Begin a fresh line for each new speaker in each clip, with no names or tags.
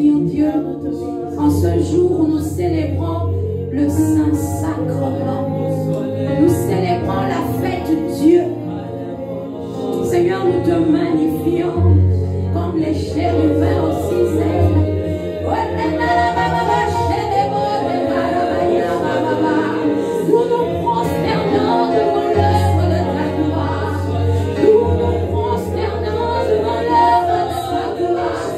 bénir Dieu en ce jour où nous célébrons le Saint-Sacrement. Nous célébrons la fête Dieu. Seigneur, nous te magnifions comme les chérubins aux 6 ailes. Nous nous prosternons devant l'œuvre de ta gloire. Nous nous prosternons devant l'œuvre de ta gloire.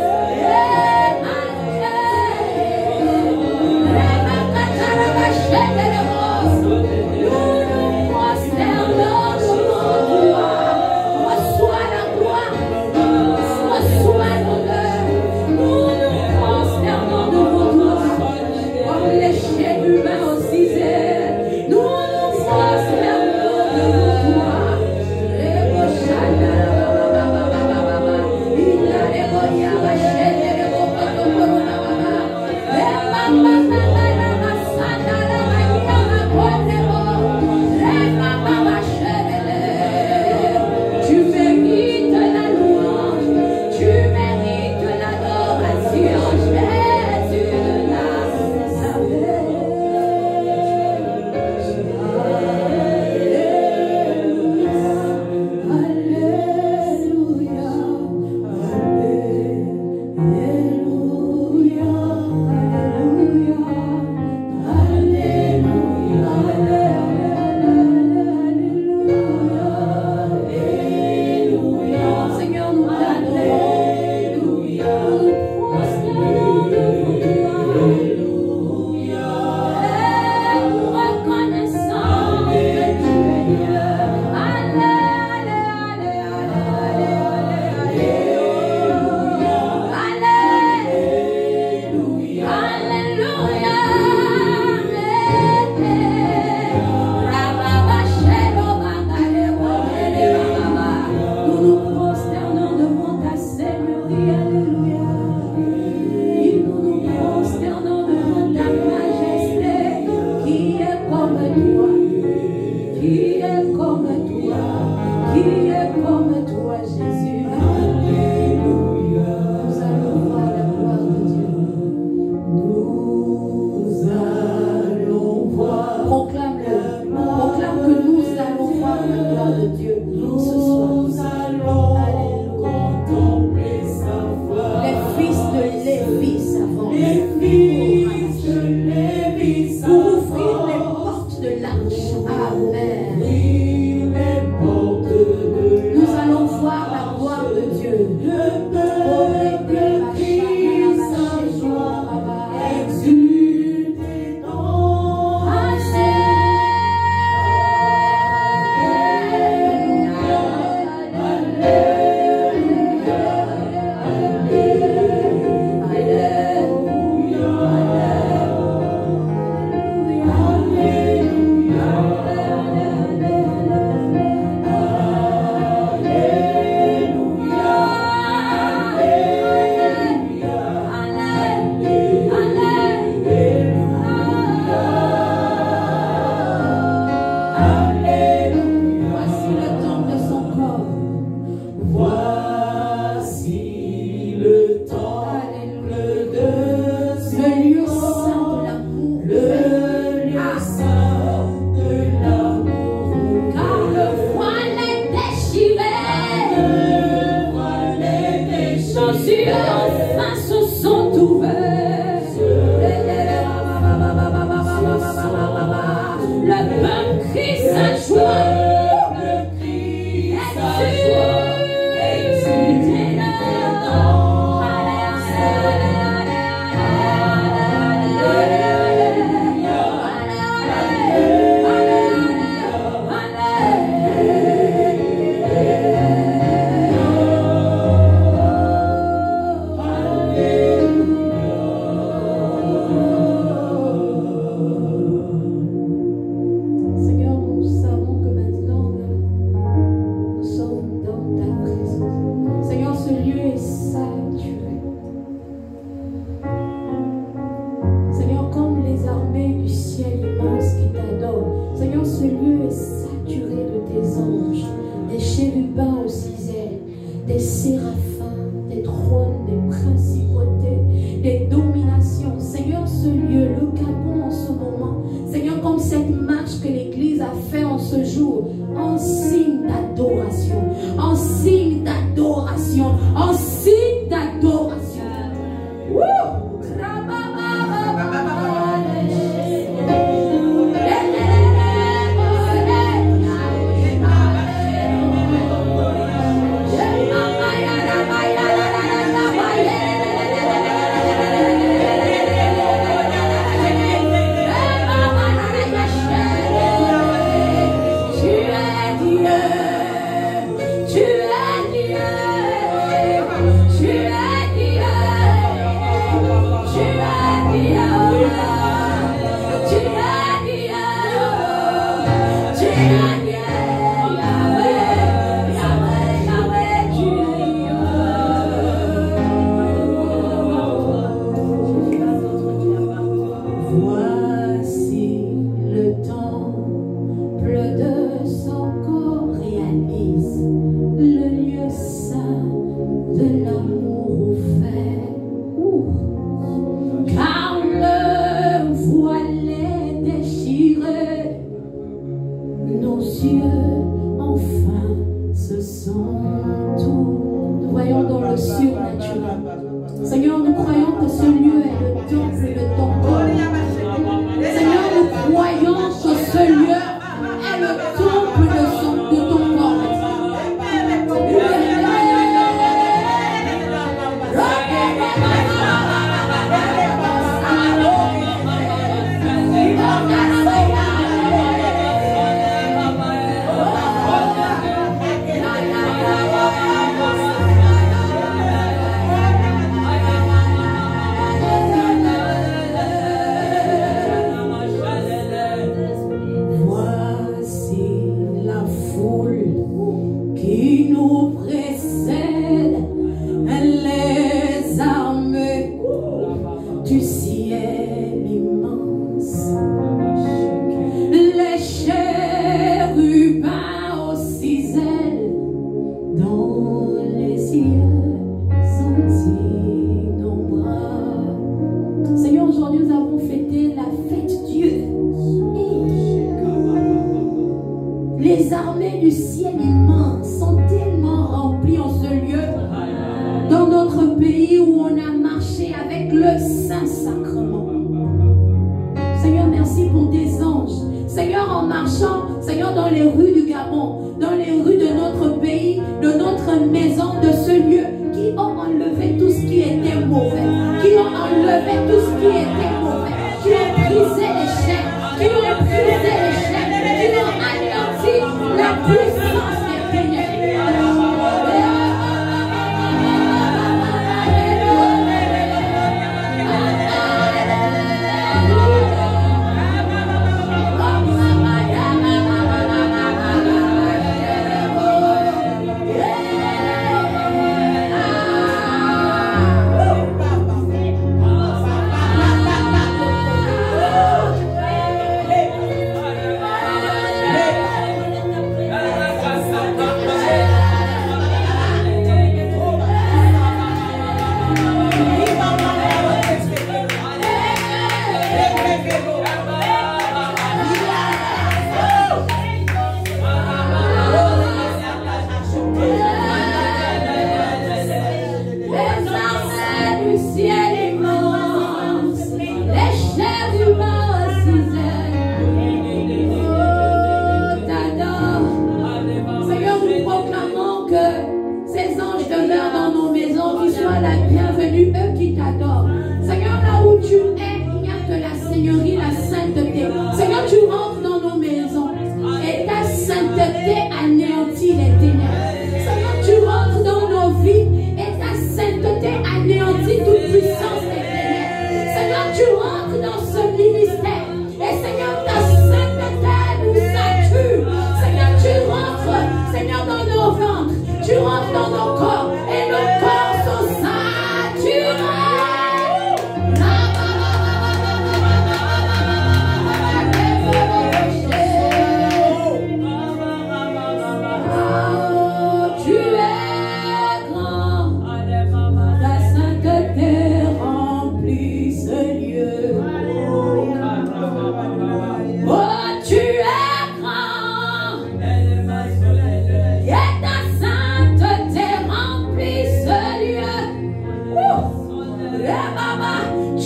des séraphins, des trônes, des principautés, des
cette marche que l'Église a fait en ce jour, en signe d'adoration, en signe d'adoration, en signe d'adoration.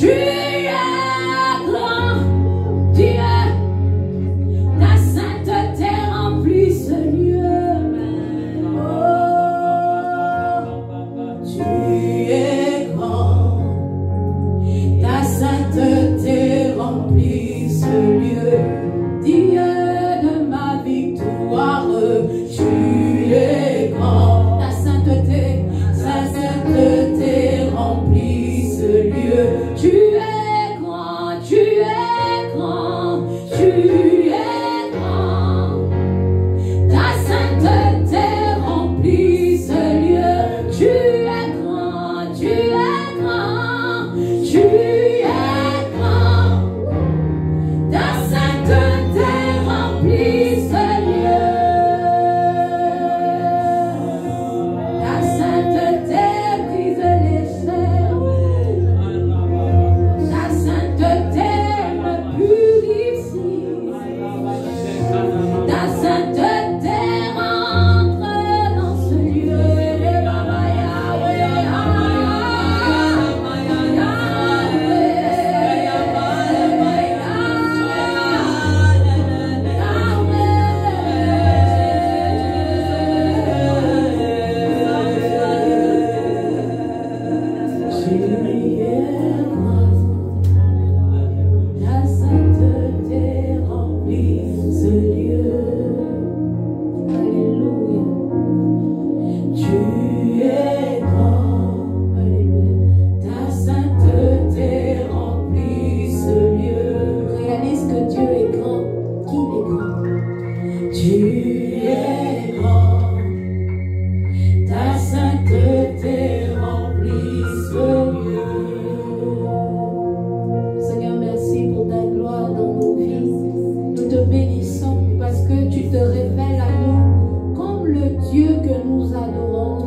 Tu es grand, Dieu. Ta sainteté remplit ce lieu. Oh, tu es grand. Ta sainteté remplit ce lieu. Dieu de ma victoire, tu es grand. Ta sainteté remplit ce lieu. Tu es grand, tu es grand, tu es grand. Ta sainteté remplit ce lieu. Tu es grand, tu es grand, tu es grand. Ta sainteté remplit ce lieu. Ta sainteté brise les chaînes. Ta sainteté me purifie. Ta sainteté rentre dans ce lieu. La sainteté remplit ce lieu. Alléluia. Tu es grand. Alléluia. Ta sainteté remplit ce lieu. Réalise que Dieu est grand. Qu'il est grand. Tu es grand. Ta sainteté remplit ce lieu. Seigneur, merci pour ta gloire dans nos vies. Nous te bénissons parce que tu te révèles à nous comme le Dieu que nous adorons,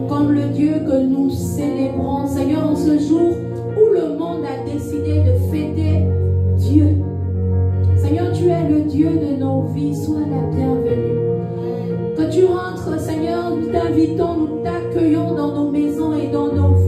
comme le Dieu que nous célébrons. Seigneur, en ce jour où le monde a décidé de fêter Dieu. Seigneur, tu es le Dieu de nos vies. Sois la bienvenue. Que tu rentres, Seigneur, nous t'invitons, nous t'accueillons dans nos maisons et dans nos vies.